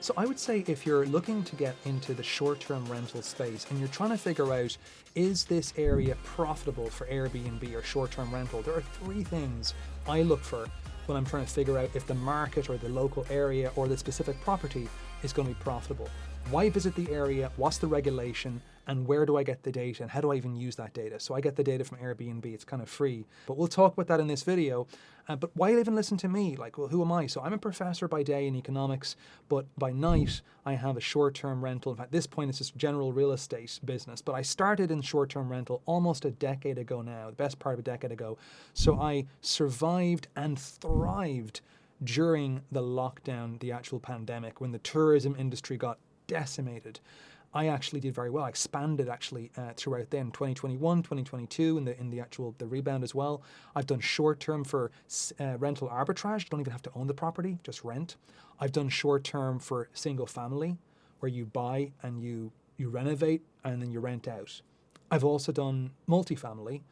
So I would say if you're looking to get into the short-term rental space and you're trying to figure out, is this area profitable for Airbnb or short-term rental, there are three things I look for when I'm trying to figure out if the market or the local area or the specific property is going to be profitable. Why visit the area? What's the regulation? And where do I get the data? And how do I even use that data? So I get the data from Airbnb. It's kind of free. But we'll talk about that in this video. But why even listen to me? Like, well, who am I? So I'm a professor by day in economics, but by night I have a short-term rental. In fact, at this point it's just general real estate business. But I started in short-term rental almost a decade ago now, the best part of a decade ago. So I survived and thrived during the lockdown, the actual pandemic, when the tourism industry got decimated. I actually did very well. I expanded actually throughout then, 2021, 2022, in the rebound as well. I've done short term for rental arbitrage. You don't even have to own the property, just rent. I've done short term for single family, where you buy and you renovate and then you rent out. I've also done multifamily.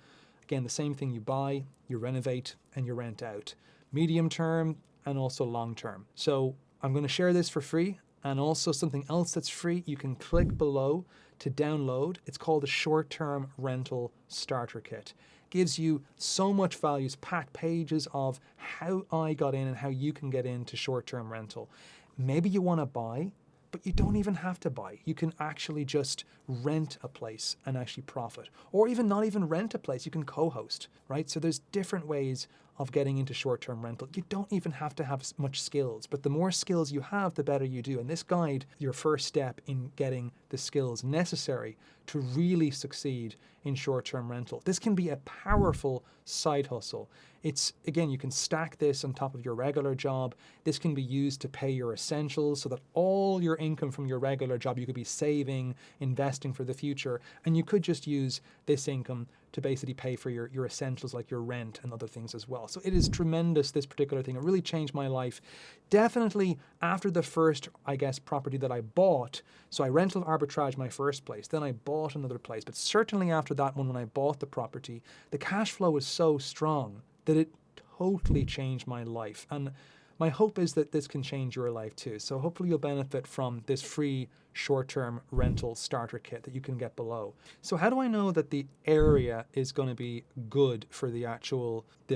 Again, the same thing, you buy, you renovate and you rent out. Medium term and also long term. So I'm going to share this for free. And also something else that's free, you can click below to download. It's called the Short-Term Rental Starter Kit. Gives you so much value, it's packed pages of how I got in and how you can get into short-term rental. Maybe you want to buy, but you don't even have to buy. You can actually just rent a place and actually profit. Or even not even rent a place, you can co-host, right? So there's different ways of getting into short-term rental. You don't even have to have much skills, but the more skills you have, the better you do. And this guide, your first step in getting the skills necessary to really succeed in short-term rental. This can be a powerful side hustle. It's, again, you can stack this on top of your regular job. This can be used to pay your essentials so that all your income from your regular job, you could be saving, investing for the future, and you could just use this income to basically pay for your essentials like your rent and other things as well. So it is tremendous, this particular thing. It really changed my life. Definitely after the first, I guess, property that I bought. So I rental arbitrage my first place, then I bought another place. But certainly after that one, when I bought the property, the cash flow was so strong that it totally changed my life. And my hope is that this can change your life too. So hopefully you'll benefit from this free short-term rental starter kit that you can get below. So how do I know that the area is going to be good for the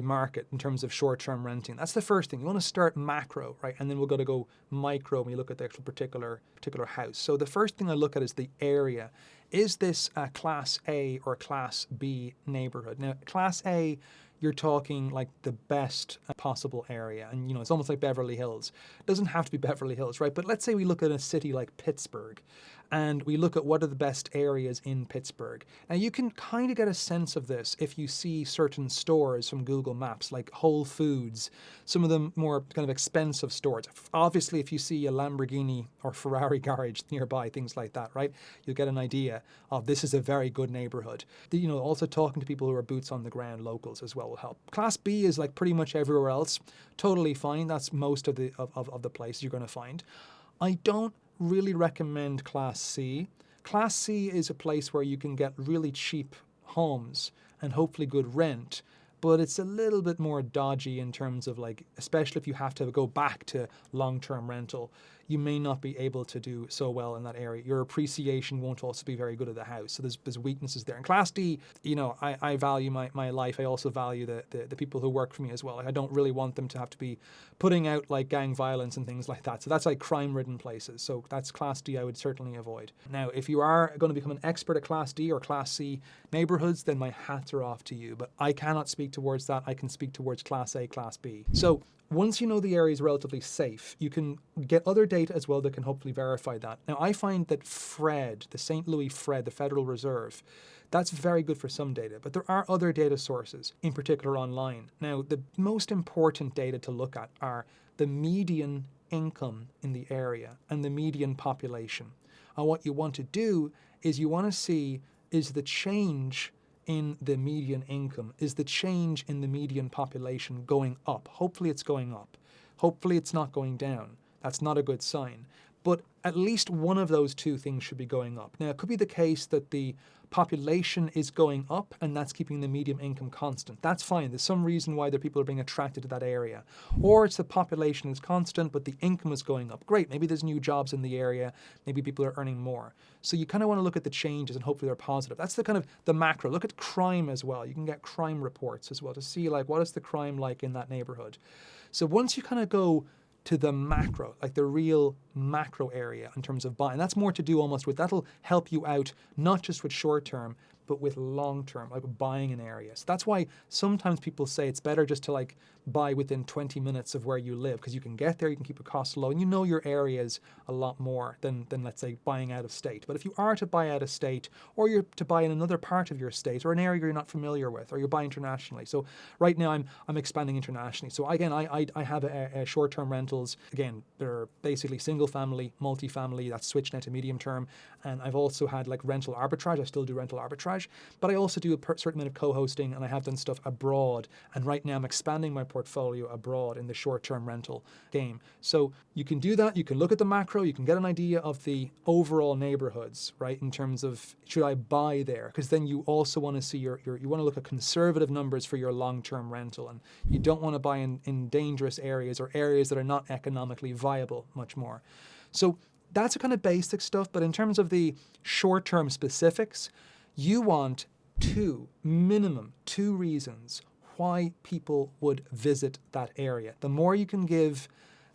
market in terms of short-term renting? That's the first thing. You want to start macro, right? And then we're going to go micro when you look at the actual particular house. So the first thing I look at is the area. Is this a Class A or Class B neighborhood? Now, Class A, you're talking like the best possible area. And, it's almost like Beverly Hills. It doesn't have to be Beverly Hills, right? But let's say we look at a city like Pittsburgh and we look at what are the best areas in Pittsburgh. Now, you can kind of get a sense of this if you see certain stores from Google Maps, like Whole Foods, some of them more kind of expensive stores. Obviously, if you see a Lamborghini or Ferrari garage nearby, things like that, right? You'll get an idea of this is a very good neighborhood. Also talking to people who are boots on the ground, locals as well will help. Class B is like pretty much everywhere else. Totally fine. That's most of the places you're going to find. I don't really recommend Class C. Class C is a place where you can get really cheap homes and hopefully good rent, but it's a little bit more dodgy in terms of especially if you have to go back to long-term rental, you may not be able to do so well in that area. Your appreciation won't also be very good at the house. So there's weaknesses there. In Class D, I value my life. I also value the people who work for me as well. I don't really want them to have to be putting out gang violence and things like that. So that's like crime-ridden places. So that's Class D I would certainly avoid. Now, if you are going to become an expert at Class D or Class C neighborhoods, then my hats are off to you. But I cannot speak towards that. I can speak towards Class A, Class B. So once you know the area is relatively safe, you can get other data as well that can hopefully verify that. Now, I find that FRED, the St. Louis FRED, the Federal Reserve, that's very good for some data, but there are other data sources, in particular online. Now, the most important data to look at are the median income in the area and the median population. And what you want to do is you want to see, is the change in the median income, is the change in the median population going up? Hopefully it's going up. Hopefully it's not going down. That's not a good sign. But at least one of those two things should be going up. Now, it could be the case that the population is going up and that's keeping the median income constant. That's fine. There's some reason why the people are being attracted to that area. Or it's the population is constant, but the income is going up. Great. Maybe there's new jobs in the area. Maybe people are earning more. So you kind of want to look at the changes and hopefully they're positive. That's the kind of the macro. Look at crime as well. You can get crime reports as well to see like what is the crime like in that neighborhood. So once you kind of go to the macro, like the real macro area in terms of buying, that's more to do almost with, that'll help you out, not just with short term, but with long term, like buying an area. So that's why sometimes people say it's better just to like buy within 20 minutes of where you live, because you can get there, you can keep your costs low, and you know your areas a lot more than let's say buying out of state. But if you are to buy out of state, or you're to buy in another part of your state, or an area you're not familiar with, or you're buying internationally. So right now I'm expanding internationally. So again, I have a short-term rentals. Again, they're basically single family, multi-family, that's switched now to medium term. And I've also had like rental arbitrage. I still do rental arbitrage, but I also do a certain amount of co-hosting, and I have done stuff abroad. And right now I'm expanding my portfolio abroad in the short-term rental game. So you can do that. You can look at the macro. You can get an idea of the overall neighborhoods, right? In terms of, should I buy there? Because then you also want to see you want to look at conservative numbers for your long-term rental. And you don't want to buy in dangerous areas or areas that are not economically viable much more. So that's a kind of basic stuff. But in terms of the short-term specifics, you want minimum two reasons why people would visit that area. The more you can give,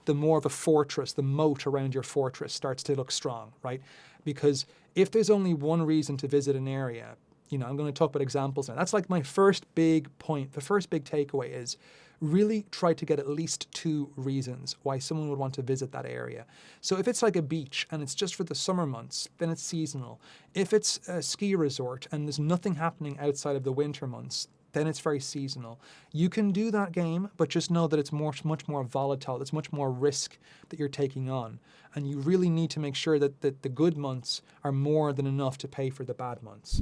the more of a fortress, the moat around your fortress starts to look strong, right? Because if there's only one reason to visit an area, I'm going to talk about examples now. That's like my first big point. The first big takeaway is really try to get at least two reasons why someone would want to visit that area. So if it's like a beach and it's just for the summer months, then it's seasonal. If it's a ski resort and there's nothing happening outside of the winter months, then it's very seasonal. You can do that game, but just know that it's much more volatile. It's much more risk that you're taking on. And you really need to make sure that the good months are more than enough to pay for the bad months.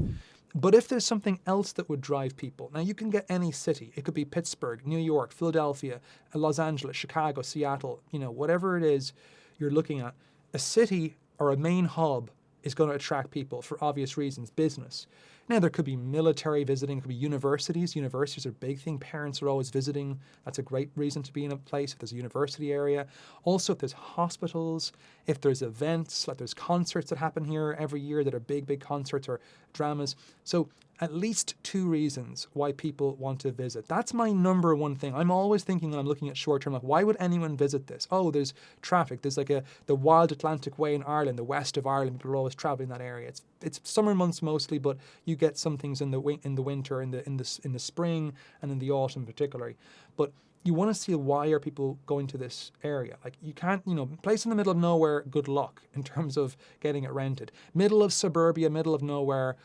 But if there's something else that would drive people, now you can get any city. It could be Pittsburgh, New York, Philadelphia, Los Angeles, Chicago, Seattle, whatever it is you're looking at. A city or a main hub is going to attract people for obvious reasons, business. Now, there could be military visiting, it could be universities. Universities are a big thing. Parents are always visiting. That's a great reason to be in a place if there's a university area. Also, if there's hospitals, if there's events, like there's concerts that happen here every year that are big concerts or dramas. So at least two reasons why people want to visit. That's my number one thing. I'm always thinking when I'm looking at short term, like, why would anyone visit this? Oh, there's traffic. There's like the Wild Atlantic Way in Ireland, the west of Ireland. People are always traveling that area. It's summer months mostly, but you get some things in the winter, in the spring, and in the autumn particularly. But you want to see why are people going to this area. Like you can't, place in the middle of nowhere, good luck in terms of getting it rented. Middle of suburbia, middle of nowhere,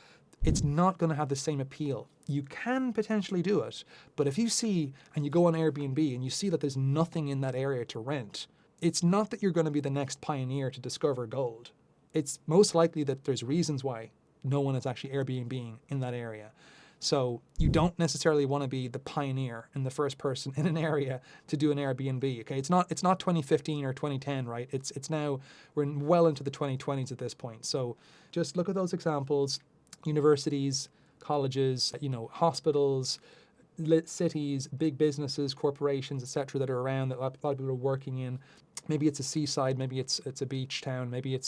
it's not going to have the same appeal. You can potentially do it, but if you see, and you go on Airbnb and you see that there's nothing in that area to rent, it's not that you're going to be the next pioneer to discover gold. It's most likely that there's reasons why no one is actually Airbnb-ing in that area. So you don't necessarily want to be the pioneer and the first person in an area to do an Airbnb. Okay, it's not 2015 or 2010, right? It's now we're well into the 2020s at this point. So just look at those examples: universities, colleges, hospitals, cities, big businesses, corporations, etc. that are around that a lot of people are working in. Maybe it's a seaside, maybe it's a beach town, maybe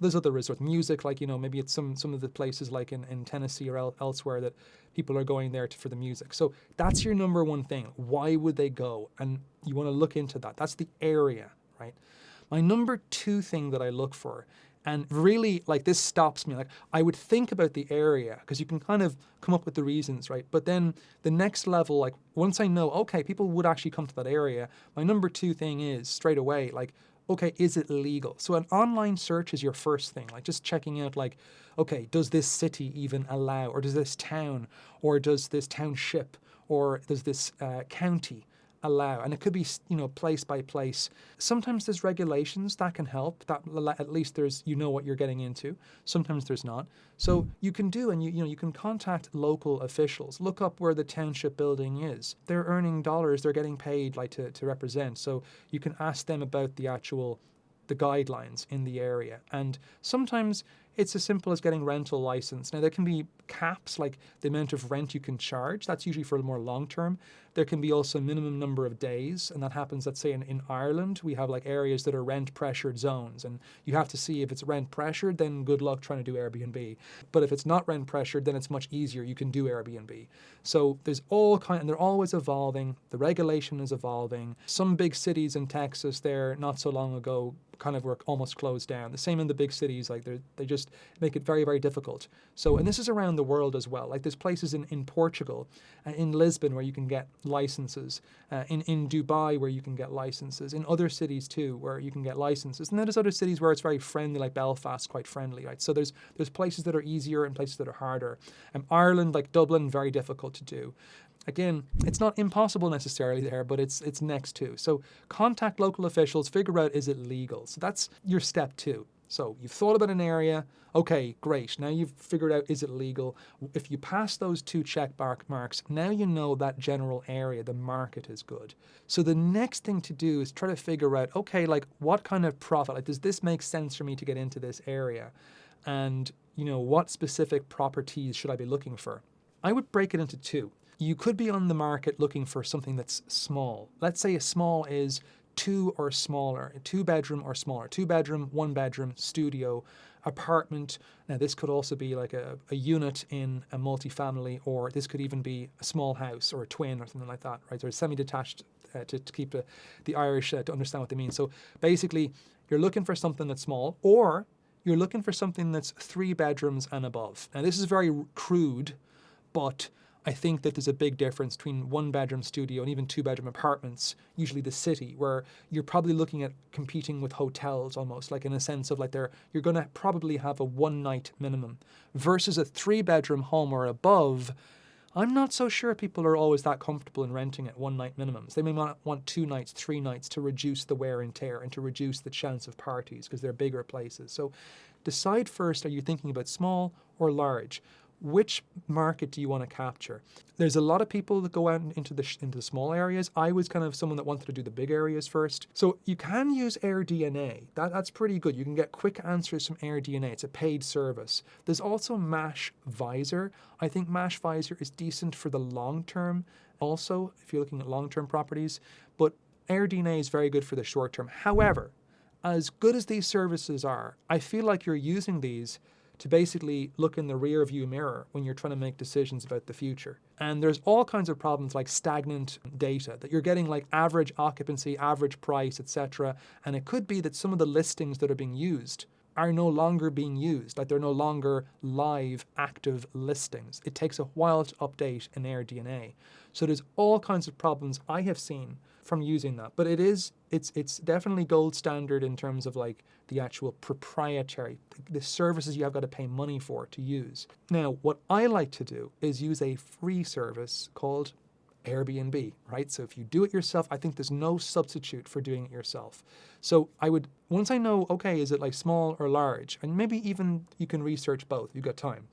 there's other resorts. Music, maybe it's some of the places like in Tennessee or elsewhere that people are going there for the music. So that's your number one thing. Why would they go? And you want to look into that. That's the area, right? My number two thing that I look for, and really, this stops me. I would think about the area because you can kind of come up with the reasons, right? But then the next level, once I know, okay, people would actually come to that area, my number two thing is straight away, okay, is it legal? So an online search is your first thing, just checking out, okay, does this city even allow, or does this town, or does this township, or does this county allow? And it could be, place by place. Sometimes there's regulations that can help, that at least there's, what you're getting into. Sometimes there's not. So you can do, and you can contact local officials, look up where the township building is. They're earning dollars, they're getting paid to represent. So you can ask them about the guidelines in the area. And sometimes it's as simple as getting rental license. Now, there can be caps, like the amount of rent you can charge. That's usually for more long term. There can be also a minimum number of days, and that happens, let's say in Ireland, we have like areas that are rent pressured zones, and you have to see if it's rent pressured, then good luck trying to do Airbnb. But if it's not rent pressured, then it's much easier. You can do Airbnb. So there's and they're always evolving. The regulation is evolving. Some big cities in Texas there not so long ago kind of were almost closed down. The same in the big cities, like they just make it very, very difficult. So, and this is around the world as well. Like there's places in Portugal, in Lisbon where you can get licenses, in Dubai where you can get licenses, in other cities too where you can get licenses. And then there's other cities where it's very friendly, like Belfast, quite friendly, right? So there's places that are easier and places that are harder. Ireland, like Dublin, very difficult to do. Again, it's not impossible necessarily there, but it's next to. So contact local officials, figure out, is it legal? So that's your step 2. So you've thought about an area. Okay, great. Now you've figured out, is it legal? If you pass those 2 check marks, now you know that general area, the market is good. So the next thing to do is try to figure out, okay, like what kind of profit, like does this make sense for me to get into this area? And, what specific properties should I be looking for? I would break it into 2. You could be on the market looking for something that's small. Let's say a small is 2 or smaller, a 2-bedroom or smaller, 2-bedroom, 1-bedroom, studio, apartment. Now this could also be like a unit in a multifamily, or this could even be a small house or a twin or something like that, right? Or semi-detached to keep the Irish to understand what they mean. So basically you're looking for something that's small, or you're looking for something that's 3 bedrooms and above. Now this is very crude, but I think that there's a big difference between 1-bedroom studio and even 2-bedroom apartments, usually the city, where you're probably looking at competing with hotels almost, like in a sense of like you're going to probably have a 1-night minimum versus a 3-bedroom home or above. I'm not so sure people are always that comfortable in renting at 1-night minimums. They may want 2 nights, 3 nights to reduce the wear and tear and to reduce the chance of parties because they're bigger places. So decide first, are you thinking about small or large? Which market do you want to capture? There's a lot of people that go out into the small areas. I was kind of someone that wanted to do the big areas first. So you can use AirDNA. That's pretty good. You can get quick answers from AirDNA. It's a paid service. There's also Mash Visor. I think Mash Visor is decent for the long term also, if you're looking at long-term properties. But AirDNA is very good for the short term. However, as good as these services are, I feel like you're using these to basically look in the rear view mirror when you're trying to make decisions about the future. And there's all kinds of problems like stagnant data, that you're getting like average occupancy, average price, etc. And it could be that some of the listings that are being used are no longer being used, like they're no longer live, active listings. It takes a while to update an AirDNA. So there's all kinds of problems I have seen from using that. But it's definitely gold standard in terms of like the actual proprietary, the services you have got to pay money for to use. Now, what I like to do is use a free service called Airbnb, right? So if you do it yourself, I think there's no substitute for doing it yourself. So once I know, okay, is it like small or large? And maybe even you can research both, you've got time.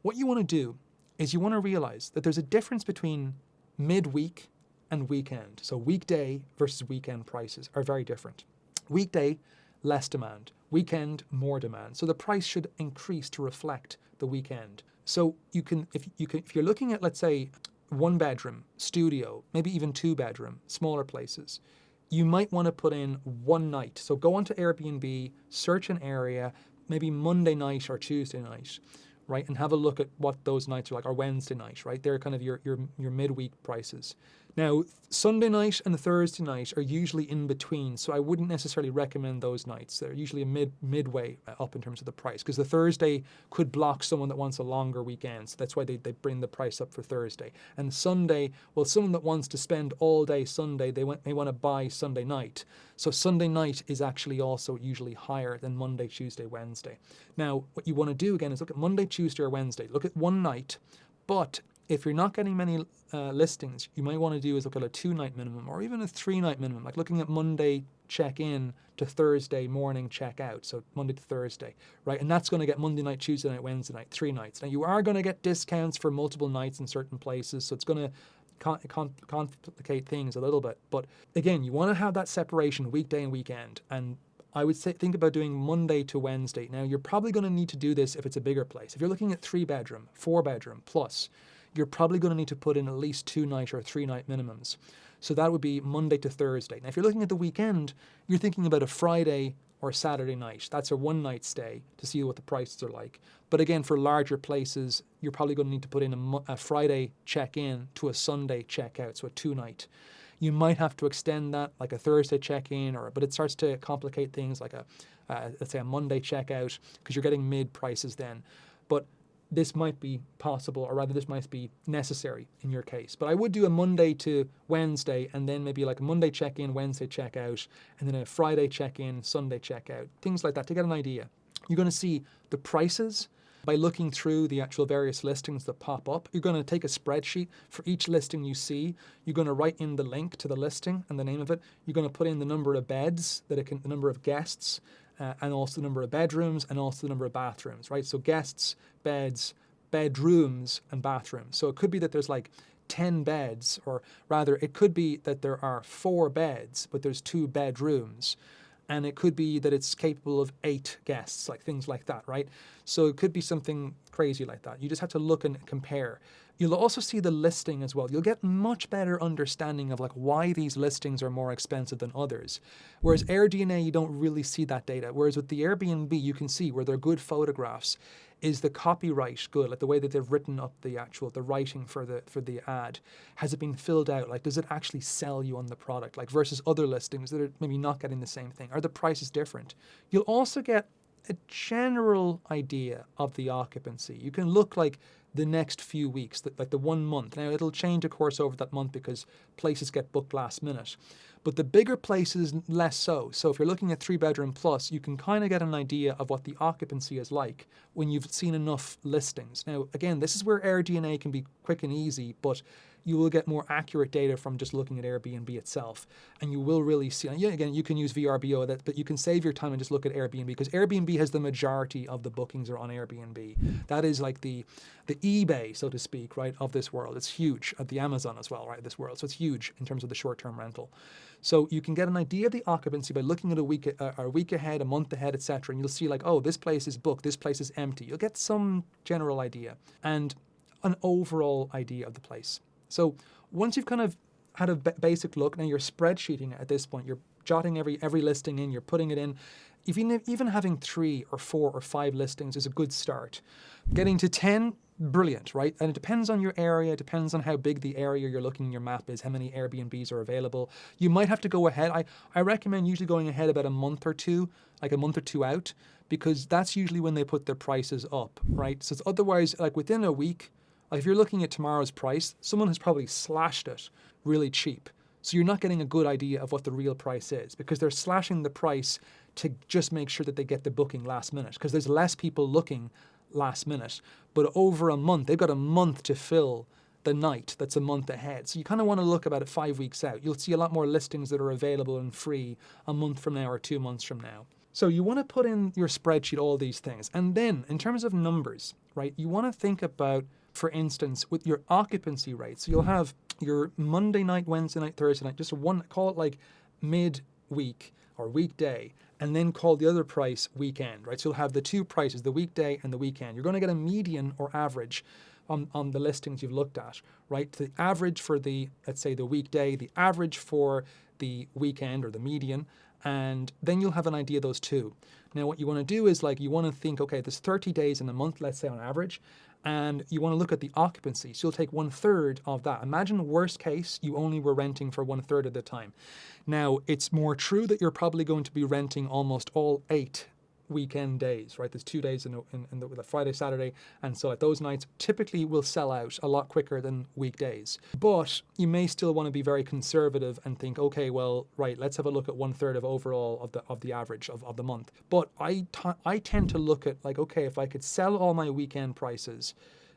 What you want to do is you want to realize that there's a difference between midweek and weekend. So weekday versus weekend prices are very different. Weekday, less demand. Weekend, more demand. So the price should increase to reflect the weekend. So if you're looking at, let's say, 1-bedroom, studio, maybe even 2-bedroom, smaller places, you might want to put in 1 night. So go onto Airbnb, search an area, maybe Monday night or Tuesday night, right? And have a look at what those nights are like, or Wednesday night, right? They're kind of your midweek prices. Now, Sunday night and Thursday night are usually in between, so I wouldn't necessarily recommend those nights. They're usually a midway up in terms of the price, because the Thursday could block someone that wants a longer weekend, so that's why they bring the price up for Thursday. And Sunday, well, someone that wants to spend all day Sunday, they may want to buy Sunday night. So Sunday night is actually also usually higher than Monday, Tuesday, Wednesday. Now, what you want to do again is look at Monday, Tuesday, or Wednesday. Look at 1 night, but if you're not getting many listings, you might want to do is look at a 2-night minimum or even a 3-night minimum, like looking at Monday check-in to Thursday morning check-out, so Monday to Thursday, right? And that's going to get Monday night, Tuesday night, Wednesday night, 3 nights. Now, you are going to get discounts for multiple nights in certain places, so it's going to complicate things a little bit. But again, you want to have that separation weekday and weekend. And I would say think about doing Monday to Wednesday. Now, you're probably going to need to do this if it's a bigger place. If you're looking at 3-bedroom, 4-bedroom plus, you're probably going to need to put in at least 2-night or 3-night minimums. So that would be Monday to Thursday. Now, if you're looking at the weekend, you're thinking about a Friday or Saturday night. That's a 1-night stay to see what the prices are like. But again, for larger places, you're probably going to need to put in a Friday check-in to a Sunday check-out, so a 2-night. You might have to extend that, like a Thursday check-in, but it starts to complicate things like let's say a Monday check-out, because you're getting mid prices then. But this might be possible, or rather this might be necessary in your case. But I would do a Monday to Wednesday, and then maybe like a Monday check-in, Wednesday check-out, and then a Friday check-in, Sunday check-out, things like that to get an idea. You're going to see the prices by looking through the actual various listings that pop up. You're going to take a spreadsheet for each listing you see. You're going to write in the link to the listing and the name of it. You're going to put in the number of beds, the number of guests, and also the number of bedrooms, and also the number of bathrooms, right? So guests, beds, bedrooms, and bathrooms. So it could be that there's like 10 beds, or rather it could be that there are 4 beds, but there's 2 bedrooms. And it could be that it's capable of 8 guests, like things like that, right? So it could be something crazy like that. You just have to look and compare. You'll also see the listing as well. You'll get much better understanding of like why these listings are more expensive than others. Whereas AirDNA, you don't really see that data. Whereas with the Airbnb, you can see where they're good photographs. Is the copyright good? Like the way that they've written up the writing for the ad, has it been filled out? Like, does it actually sell you on the product? Like versus other listings that are maybe not getting the same thing. Are the prices different? You'll also get a general idea of the occupancy. You can look like the next few weeks, like the 1 month. Now it'll change of course over that month because places get booked last minute. But the bigger places, less so. So if you're looking at 3-bedroom plus, you can kind of get an idea of what the occupancy is like when you've seen enough listings. Now, again, this is where AirDNA can be quick and easy, but you will get more accurate data from just looking at Airbnb itself. And you will really see, and yeah, again, you can use VRBO, but you can save your time and just look at Airbnb, because Airbnb has the majority of the bookings are on Airbnb. That is like the eBay, so to speak, right, of this world. It's huge. At the Amazon as well, right, this world. So it's huge in terms of the short-term rental. So you can get an idea of the occupancy by looking at a week ahead, a month ahead, etc. And you'll see like, oh, this place is booked, this place is empty. You'll get some general idea and an overall idea of the place. So once you've kind of had a basic look, now you're spreadsheeting it at this point. You're jotting every listing in, you're putting it in. Even having 3 or 4 or 5 listings is a good start. Getting to 10, brilliant, right? And it depends on your area, it depends on how big the area you're looking in your map is, how many Airbnbs are available. You might have to go ahead. I recommend usually going ahead about a month or two, like a month or two out, because that's usually when they put their prices up, right? So it's otherwise, like within a week, like if you're looking at tomorrow's price, someone has probably slashed it really cheap. So you're not getting a good idea of what the real price is, because they're slashing the price to just make sure that they get the booking last minute, because there's less people looking last minute. But over a month, they've got a month to fill the night that's a month ahead. So you kind of want to look about it 5 weeks out. You'll see a lot more listings that are available and free a month from now or 2 months from now. So you want to put in your spreadsheet all these things. And then in terms of numbers, right, you want to think about, for instance, with your occupancy rate. So you'll have your Monday night, Wednesday night, Thursday night, just call it like mid-week or weekday, and then call the other price weekend, right? So you'll have the 2 prices, the weekday and the weekend. You're going to get a median or average on the listings you've looked at, right? The average for let's say the weekday, the average for the weekend or the median, and then you'll have an idea of those 2. Now what you want to do is you want to think, okay, there's 30 days in a month, let's say on average, and you want to look at the occupancy. So you'll take 1/3 of that. Imagine worst case, you only were renting for 1/3 of the time. Now, it's more true that you're probably going to be renting almost all 8 weekend days, right? There's 2 days in the Friday, Saturday, and so those nights typically will sell out a lot quicker than weekdays. But you may still want to be very conservative and think, okay, well, right, let's have a look at 1/3 of overall of the average of the month. But I tend to look at okay, if I could sell all my weekend prices,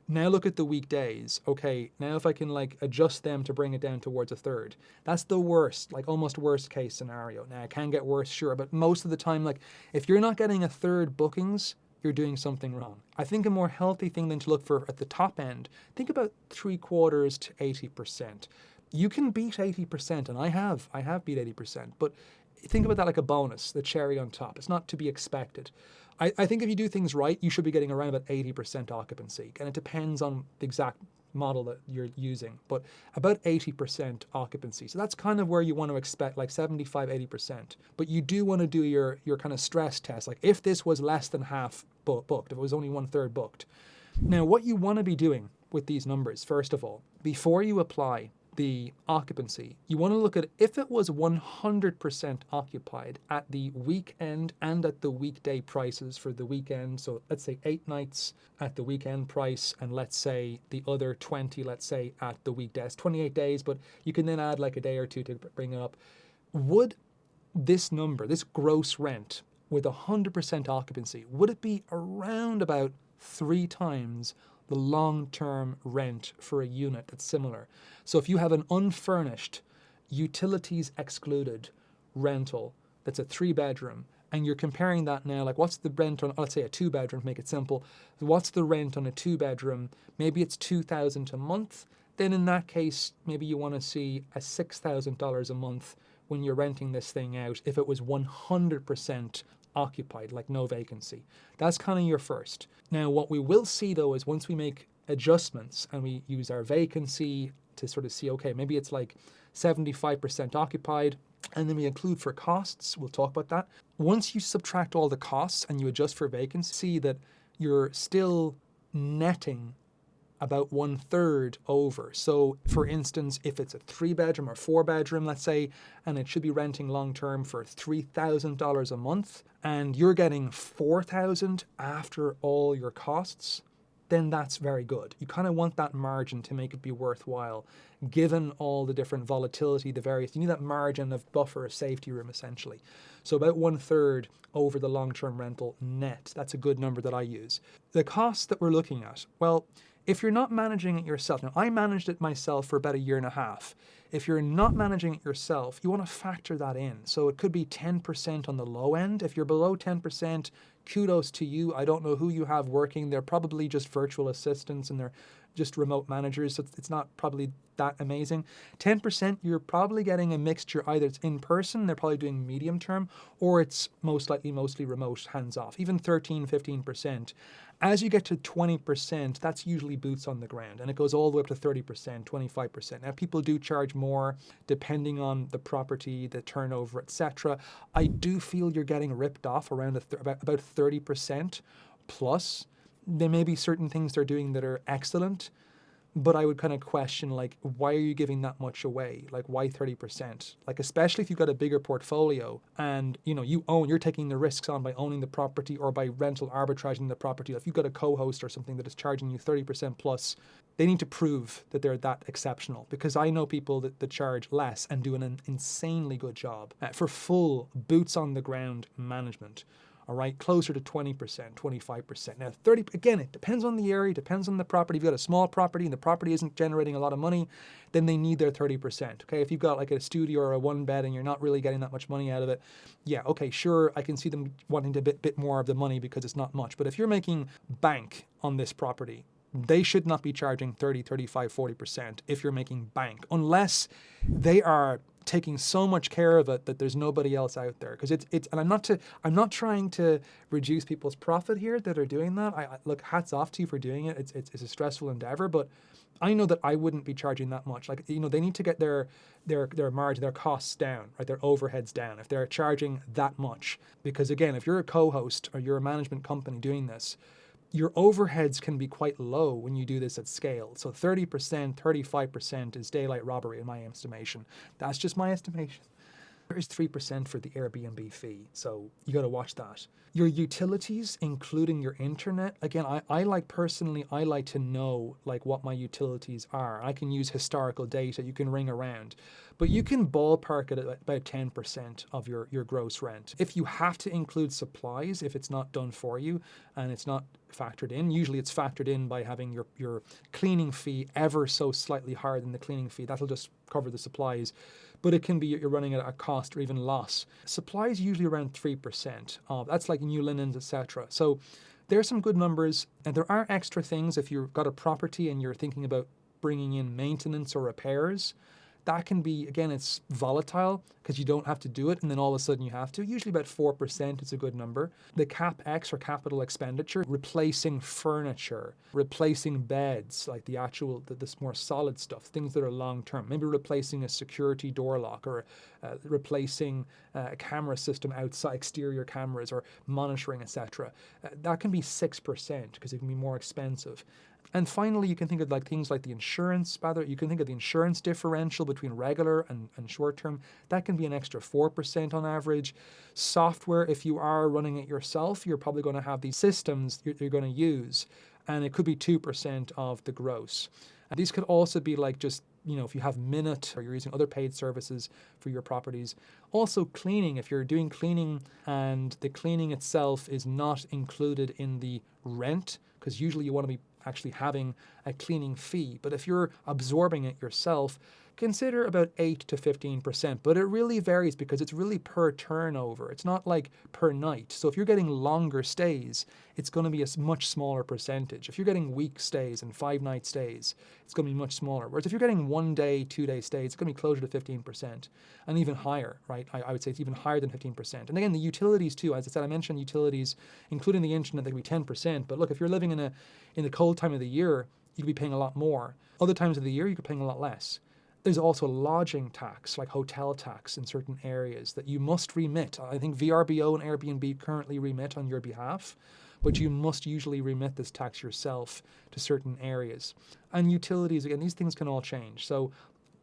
now look at the weekdays. Okay, now if I can adjust them to bring it down towards 1/3. That's the worst, almost worst case scenario. Now it can get worse, sure, but most of the time, if you're not getting 1/3 bookings, you're doing something wrong. I think a more healthy thing than to look for at the top end, think about 3/4 to 80%. You can beat 80%, and I have beat 80%, but think about that like a bonus, the cherry on top. It's not to be expected. I think if you do things right, you should be getting around about 80% occupancy. And it depends on the exact model that you're using, but about 80% occupancy. So that's kind of where you want to expect, like 75, 80%. But you do want to do your kind of stress test. Like if this was less than half booked, if it was only 1/3 booked. Now, what you want to be doing with these numbers, first of all, before you apply the occupancy, you want to look at if it was 100% occupied at the weekend and at the weekday prices for the weekend. So let's say 8 nights at the weekend price, and let's say the other 20, let's say at the weekdays, 28 days, but you can then add like a day or two to bring it up. Would this number, this gross rent with 100% occupancy, would it be around about 3 times the long-term rent for a unit that's similar? So if you have an unfurnished, utilities excluded rental that's a 3-bedroom, and you're comparing that now, like what's the rent on, let's say a 2-bedroom, to make it simple, what's the rent on a 2-bedroom? Maybe it's $2,000 a month. Then in that case, maybe you want to see a $6,000 a month when you're renting this thing out if it was 100% occupied, like no vacancy. That's kind of your first. Now, what we will see though is once we make adjustments and we use our vacancy to sort of see, okay, maybe it's like 75% occupied, and then we include for costs, we'll talk about that. Once you subtract all the costs and you adjust for vacancy, see that you're still netting about 1/3 over. So for instance, if it's a 3-bedroom or 4-bedroom, let's say, and it should be renting long-term for $3,000 a month, and you're getting $4,000 after all your costs, then that's very good. You kind of want that margin to make it be worthwhile, given all the different volatility, the various, you need that margin of buffer, a safety room essentially. So about 1/3 over the long-term rental net. That's a good number that I use. The costs that we're looking at, well, if you're not managing it yourself, now I managed it myself for about 1.5 years. If you're not managing it yourself, you want to factor that in. So it could be 10% on the low end. If you're below 10%, kudos to you. I don't know who you have working. They're probably just virtual assistants and they're just remote managers. So it's not probably that amazing. 10%, you're probably getting a mixture. Either it's in person, they're probably doing medium term, or it's most likely mostly remote, hands off. Even 13, 15%. As you get to 20%, that's usually boots on the ground, and it goes all the way up to 30%, 25%. Now, people do charge more depending on the property, the turnover, etc. I do feel you're getting ripped off around about 30% plus. There may be certain things they're doing that are excellent, but I would kind of question, like, why are you giving that much away? Like, why 30%? Like, especially if you've got a bigger portfolio and, you know, you're taking the risks on by owning the property or by rental arbitraging the property. If you've got a co-host or something that is charging you 30% plus, they need to prove that they're that exceptional, because I know people that charge less and do an insanely good job for full boots on the ground management. All right, closer to 20%, 25%. Now, 30, again, it depends on the area, depends on the property. If you've got a small property and the property isn't generating a lot of money, then they need their 30%. Okay, if you've got like a studio or a 1-bed and you're not really getting that much money out of it, yeah, okay, sure, I can see them wanting to bit more of the money because it's not much. But if you're making bank on this property, they should not be charging 30, 35, 40% if you're making bank, unless they are taking so much care of it that there's nobody else out there. Because it's and I'm not trying to reduce people's profit here that are doing that. I look, hats off to you for doing it. It's a stressful endeavor, but I know that I wouldn't be charging that much. Like, you know, they need to get their margin, their costs down, right? Their overheads down if they're charging that much. Because again, if you're a co-host or you're a management company doing this, your overheads can be quite low when you do this at scale. So 30%, 35% is daylight robbery in my estimation. That's just my estimation. There is 3% for the Airbnb fee, so you got to watch that. Your utilities, including your internet, again, I like to know like what my utilities are. I can use historical data, you can ring around, but you can ballpark it at about 10% of your gross rent. If you have to include supplies, if it's not done for you and it's not factored in, usually it's factored in by having your cleaning fee ever so slightly higher than the cleaning fee. That'll just cover the supplies. But it can be you're running at a cost or even loss. Supplies usually around 3%. That's like new linens, etc. So there's some good numbers. And there are extra things if you've got a property and you're thinking about bringing in maintenance or repairs. That can be, again, it's volatile because you don't have to do it and then all of a sudden you have to. Usually about 4% is a good number. The CapEx or capital expenditure, replacing furniture, replacing beds, like this more solid stuff, things that are long term. Maybe replacing a security door lock or replacing a camera system outside, exterior cameras or monitoring, etc. That can be 6% because it can be more expensive. And finally, you can think of things like the insurance, you can think of the insurance differential between regular and short-term. That can be an extra 4% on average. Software, if you are running it yourself, you're probably going to have these systems you're going to use, and it could be 2% of the gross. And these could also be if you have Minute or you're using other paid services for your properties. Also cleaning, if you're doing cleaning and the cleaning itself is not included in the rent, because usually you want to be actually having a cleaning fee. But if you're absorbing it yourself, consider about 8 to 15%. But it really varies because it's really per turnover. It's not like per night. So if you're getting longer stays, it's going to be a much smaller percentage. If you're getting week stays and 5-night stays, it's going to be much smaller. Whereas if you're getting 1 day, 2 day stays, it's going to be closer to 15% and even higher, right? I would say it's even higher than 15%. And again, the utilities too, as I said, I mentioned utilities, including the internet, they could be 10%. But look, if you're living in the cold time of the year, you could be paying a lot more. Other times of the year, you could be paying a lot less. There's also lodging tax, like hotel tax in certain areas that you must remit. I think VRBO and Airbnb currently remit on your behalf, but you must usually remit this tax yourself to certain areas. And utilities, again, these things can all change. So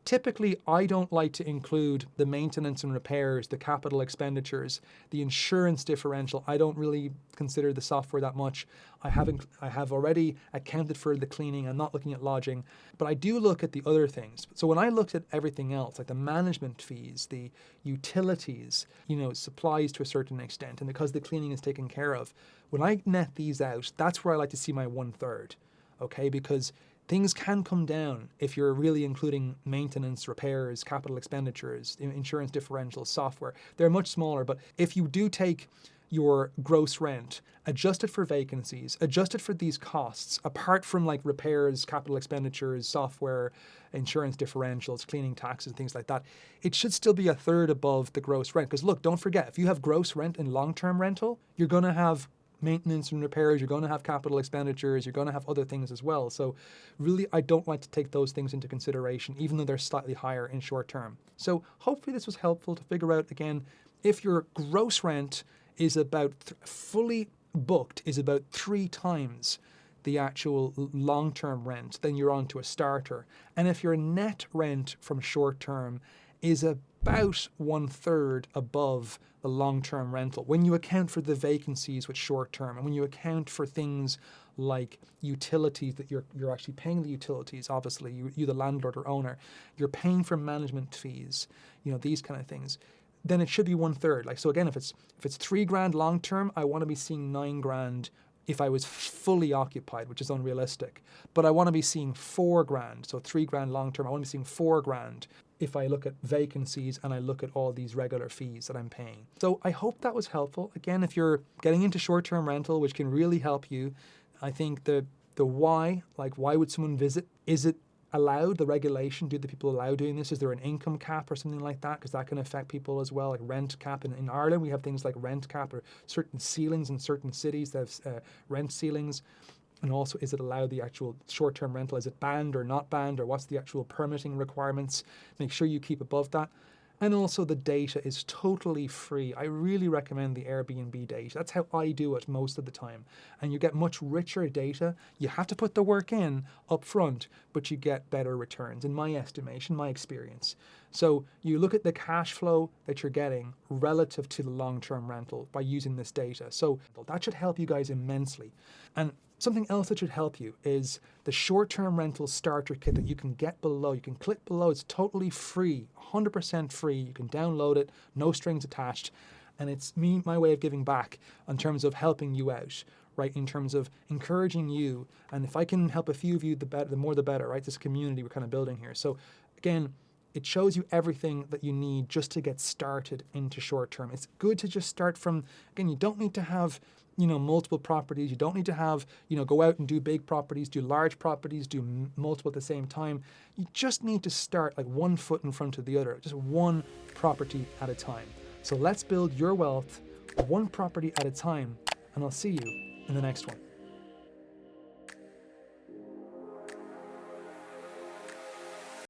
typically, I don't like to include the maintenance and repairs, the capital expenditures, the insurance differential. I don't really consider the software that much. I have already accounted for the cleaning. I'm not looking at lodging, but I do look at the other things. So when I looked at everything else, like the management fees, the utilities, supplies to a certain extent, and because the cleaning is taken care of, when I net these out, that's where I like to see my 1/3, okay? Because things can come down if you're really including maintenance, repairs, capital expenditures, insurance differentials, software. They're much smaller, but if you do take your gross rent, adjust it for vacancies, adjust it for these costs, apart from like repairs, capital expenditures, software, insurance differentials, cleaning taxes, things like that, it should still be 1/3 above the gross rent. Because look, don't forget, if you have gross rent in long-term rental, you're going to have maintenance and repairs, you're going to have capital expenditures, you're going to have other things as well. So really, I don't like to take those things into consideration, even though they're slightly higher in short term. So hopefully this was helpful to figure out, again, if your gross rent is about fully booked, is about 3 times the actual long-term rent, then you're on to a starter. And if your net rent from short term is about 1/3 above the long-term rental, when you account for the vacancies with short-term, and when you account for things like utilities, that you're actually paying the utilities, obviously, you the landlord or owner, you're paying for management fees, these kind of things, then it should be 1/3. So again, if it's $3,000 long-term, I want to be seeing $9,000 if I was fully occupied, which is unrealistic. But I want to be seeing $4,000, so $3,000 long-term, I want to be seeing $4,000 if I look at vacancies and I look at all these regular fees that I'm paying. So I hope that was helpful. Again, if you're getting into short-term rental, which can really help you, I think the why, like why would someone visit? Is it allowed, the regulation? Do the people allow doing this? Is there an income cap or something like that? Because that can affect people as well, like rent cap. In Ireland, we have things like rent cap or certain ceilings in certain cities that have rent ceilings. And also, is it allowed, the actual short-term rental? Is it banned or not banned? Or what's the actual permitting requirements? Make sure you keep above that. And also the data is totally free. I really recommend the Airbnb data. That's how I do it most of the time. And you get much richer data. You have to put the work in up front, but you get better returns, in my estimation, my experience. So you look at the cash flow that you're getting relative to the long-term rental by using this data. So that should help you guys immensely. And something else that should help you is the short-term rental starter kit that you can get below. You can click below. It's totally free, 100% free. You can download it, no strings attached. And it's my way of giving back in terms of helping you out, right? In terms of encouraging you. And if I can help a few of you, the more the better, right? This community we're kind of building here. So again, It shows you everything that you need just to get started into short term. It's good to just start from, again, you don't need to have, multiple properties. You don't need to have, go out and do big properties, do large properties, do multiple at the same time. You just need to start like one foot in front of the other, just one property at a time. So let's build your wealth one property at a time, and I'll see you in the next one.